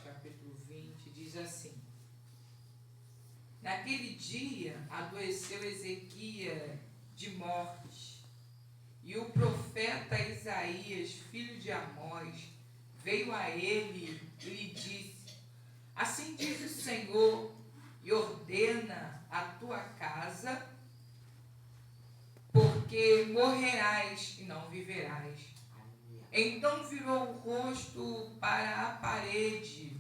capítulo 20, diz assim: Naquele dia adoeceu Ezequias de morte, e o profeta Isaías, filho de Amós, veio a ele e lhe disse: Assim diz o Senhor, e ordena a tua casa, porque morrerás e não viverás. Então virou o rosto para a parede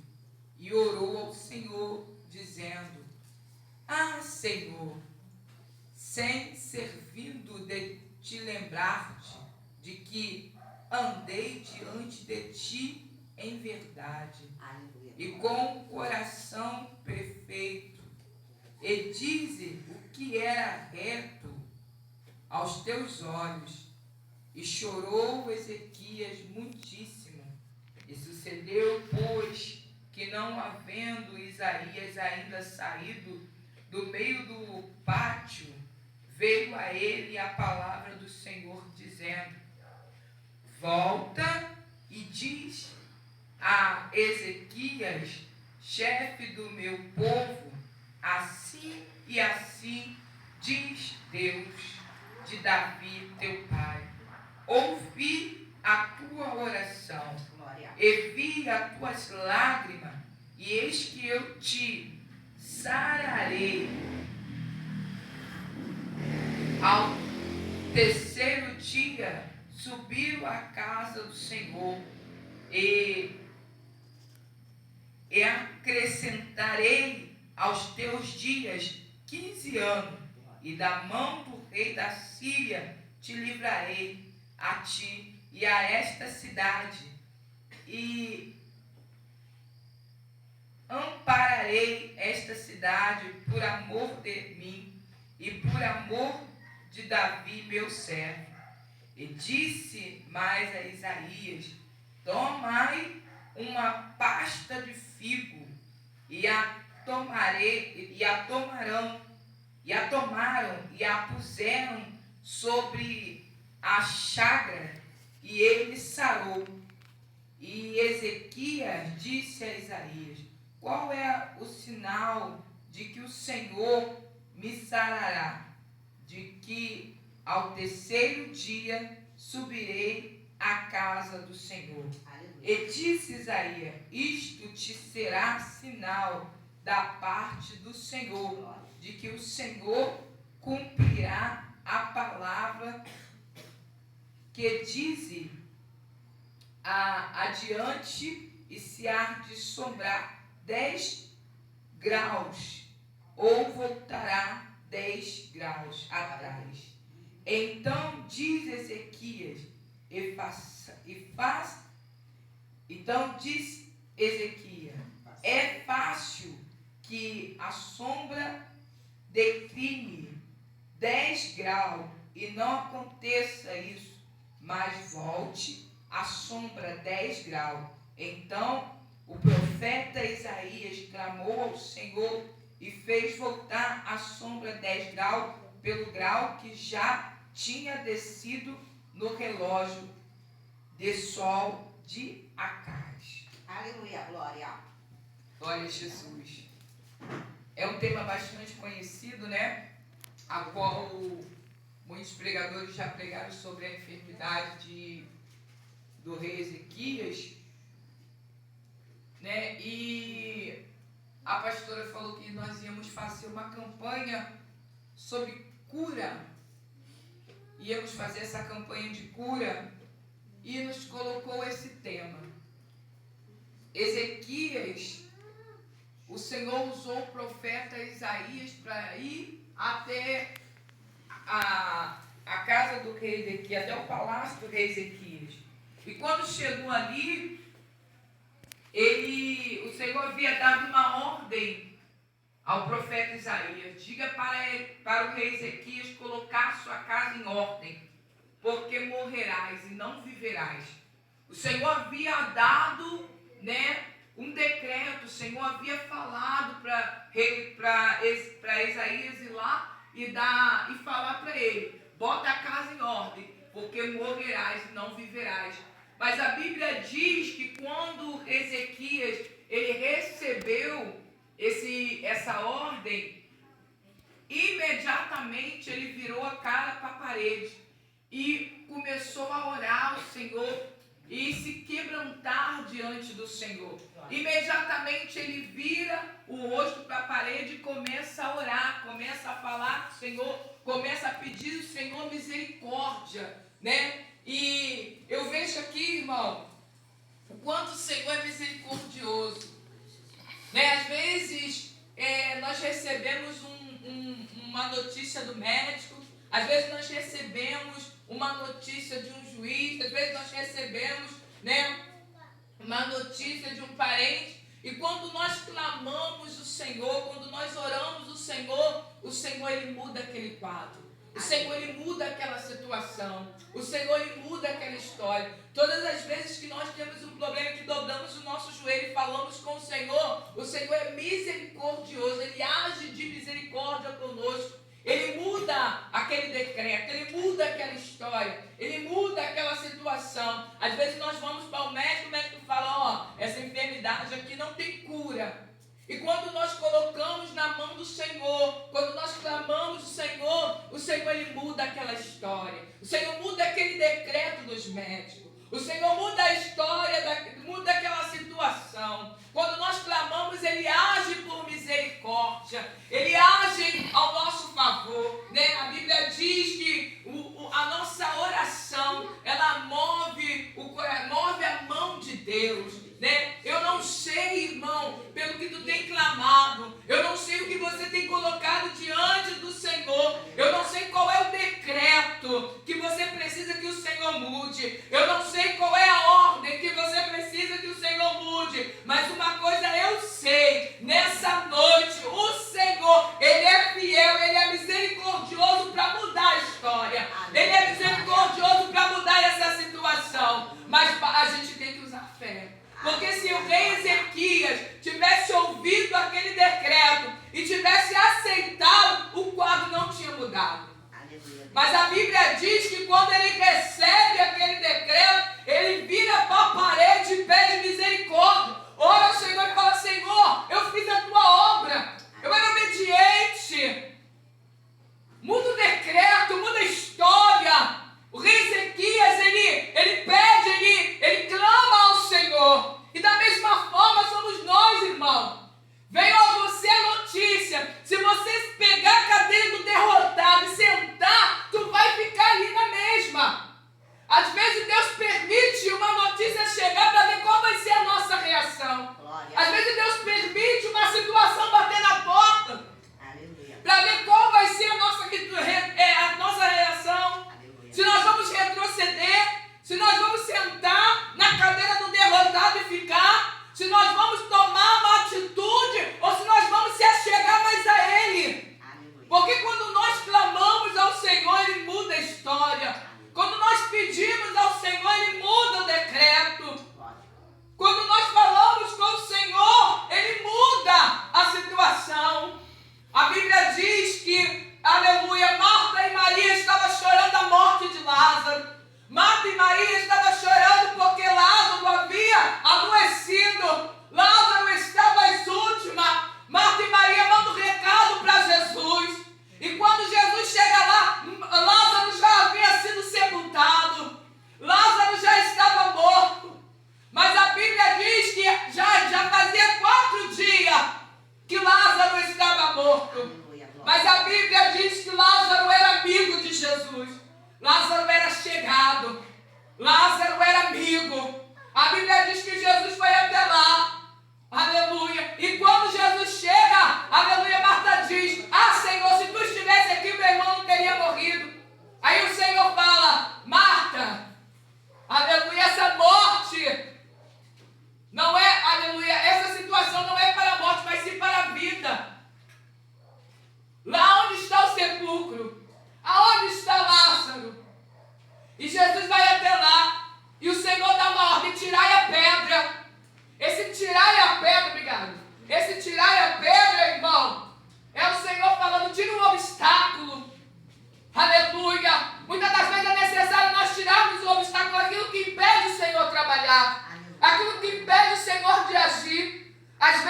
e orou ao Senhor, dizendo: Ah, Senhor, sem servindo de te lembrar-te de que andei diante de ti em verdade, e com o coração perfeito, e dize o que era reto aos teus olhos. E chorou Ezequias muitíssimo. E sucedeu, pois, que não havendo Isaías ainda saído do meio do pátio, veio a ele a palavra do Senhor, dizendo: Volta e diz a Ezequias, chefe do meu povo, assim e assim diz Deus de Davi teu pai: ouvi a tua oração, e vi as tuas lágrimas, e eis que eu te sararei. Ao terceiro dia subiram à casa do Senhor, e acrescentarei aos teus dias 15 anos, e da mão do rei da Síria te livrarei, a ti e a esta cidade, e ampararei esta cidade por amor de mim e por amor de Davi meu servo. E disse mais a Isaías: Tomai uma pasta de figo, e a tomaram e a puseram sobre a chaga, e ele sarou. E Ezequias disse a Isaías: Qual é o sinal de que o Senhor me sarará? De que ao terceiro dia subirei à casa do Senhor. E disse Isaías: Isto te será sinal da parte do Senhor, de que o Senhor cumprirá a palavra que dize adiante, e se há de sombrar 10 graus, ou voltará 10 graus atrás. Então diz Ezequias, então diz Ezequias: é fácil que a sombra decline 10 graus e não aconteça isso, mas volte a sombra 10 graus. Então o profeta Isaías clamou ao Senhor e fez voltar a sombra 10 graus pelo grau que já tinha descido no relógio de sol de Acaz. Aleluia, glória. Glória a Jesus. É um tema bastante conhecido, né? A qual muitos pregadores já pregaram sobre a enfermidade do rei Ezequias, né? E a pastora falou que nós íamos fazer uma campanha sobre cura. Íamos fazer essa campanha de cura e nos colocou esse tema. Ezequias, o Senhor usou o profeta Isaías para ir até a casa do rei Ezequias, até o palácio do rei Ezequias. E quando chegou ali, o Senhor havia dado uma ordem ao profeta Isaías: diga para o rei Ezequias colocar sua casa em ordem, porque morrerás e não viverás. O Senhor havia dado, né, um decreto. O Senhor havia falado para Isaías ir lá e falar para ele: bota a casa em ordem, porque morrerás e não viverás. Mas a Bíblia diz que quando Ezequias ele essa ordem, imediatamente ele virou a cara para a parede e começou a orar ao Senhor e se quebrantar diante do Senhor. Imediatamente ele vira o rosto para a parede e começa a orar, começa a falar com o Senhor, começa a pedir ao Senhor misericórdia, né? E eu vejo aqui, irmão, o quanto o Senhor é misericordioso, né? Às vezes nós recebemos uma notícia do médico, às vezes nós recebemos uma notícia de um juiz, às vezes nós recebemos, né, uma notícia de um parente, e quando nós clamamos o Senhor, quando nós oramos o Senhor ele muda aquele quadro. O Senhor ele muda aquela situação. O Senhor ele muda aquela história. Todas as vezes que nós temos um problema, que dobramos o nosso joelho e falamos com o Senhor é misericordioso. Ele age de misericórdia conosco. Ele muda aquele decreto, ele muda aquela história, ele muda aquela situação. Às vezes nós vamos para o médico fala, essa enfermidade aqui não tem cura. E quando nós colocamos na mão do Senhor, quando nós clamamos o Senhor ele muda aquela história. O Senhor muda aquele decreto dos médicos. O Senhor muda a história, muda aquela situação. Quando nós clamamos, ele age por misericórdia. Ele age ao nosso favor, né? A Bíblia diz que a nossa oração, ela move a mão de Deus, né? Eu não sei, irmão, pelo que tu tem clamado. Eu não sei o que você tem colocado diante do Senhor. Eu não sei qual é o decreto que você precisa que o Senhor mude. Eu não sei qual é a ordem que você precisa que o Senhor mude. Mas uma coisa eu sei, nessa noite, o Senhor, ele é fiel, ele é misericordioso para mudar a história. Ele é misericordioso para mudar essa situação. Mas a gente tem que usar fé. Porque se o rei Ezequias tivesse ouvido aquele decreto e tivesse aceitado, o quadro não tinha mudado. Mas a Bíblia diz que quando ele recebe aquele decreto, ele vira para a parede e pede misericórdia. Ora ao Senhor e fala, Senhor, eu fiz a tua obra, eu era obediente. Muda o decreto, muda a história. O rei Ezequias, ele pede, ele clama ao Senhor. E da mesma forma somos nós, irmão. Veio a você a notícia. Se você pegar a cadeira do derrotado e sentar, tu vai ficar ali na mesma. Às vezes Deus permite uma notícia chegar para ver qual vai ser a nossa reação. Às vezes Deus permite uma situação bater na porta para ver qual vai ser a nossa reação. Se nós vamos retroceder, se nós vamos sentar na cadeira do derrotado e ficar, se nós vamos tomar uma atitude ou se nós vamos se achegar mais a Ele. Porque quando nós clamamos ao Senhor, Ele muda a história. Quando nós pedimos ao Senhor, Ele muda o decreto. Quando nós falamos com o Senhor, Ele muda a situação. A Bíblia diz que, aleluia, Marta e Maria estavam chorando a morte de Lázaro. Marta e Maria estavam chorando porque Lázaro havia adoecido. Lázaro estava às últimas. Marta e Maria mandam um recado para Jesus. E quando Jesus chega lá, Lázaro já havia sido sepultado. Lázaro já estava morto. Mas a Bíblia diz que já fazia 4 dias que Lázaro estava morto. Mas a Bíblia diz que Lázaro era amigo de Jesus. Lázaro era chegado. Lázaro era amigo. A Bíblia diz que Jesus foi até lá. Aleluia. E quando Jesus chega, aleluia, Marta diz, Senhor, se tu estivesse aqui, meu irmão não teria morrido. Aí o Senhor fala, Marta, aleluia, essa morte não é, aleluia, essa situação não é para a morte, mas sim para a vida. Lá onde está o sepulcro? Aonde está Lázaro? E Jesus vai até lá. E o Senhor dá uma ordem, tirai a pedra. Esse tirai a pedra, obrigado. Esse tirai a pedra, irmão, é o Senhor falando, tira um obstáculo. Aleluia. Muitas das vezes é necessário nós tirarmos o obstáculo, aquilo que impede o Senhor trabalhar. Aquilo que impede o Senhor de agir. Às vezes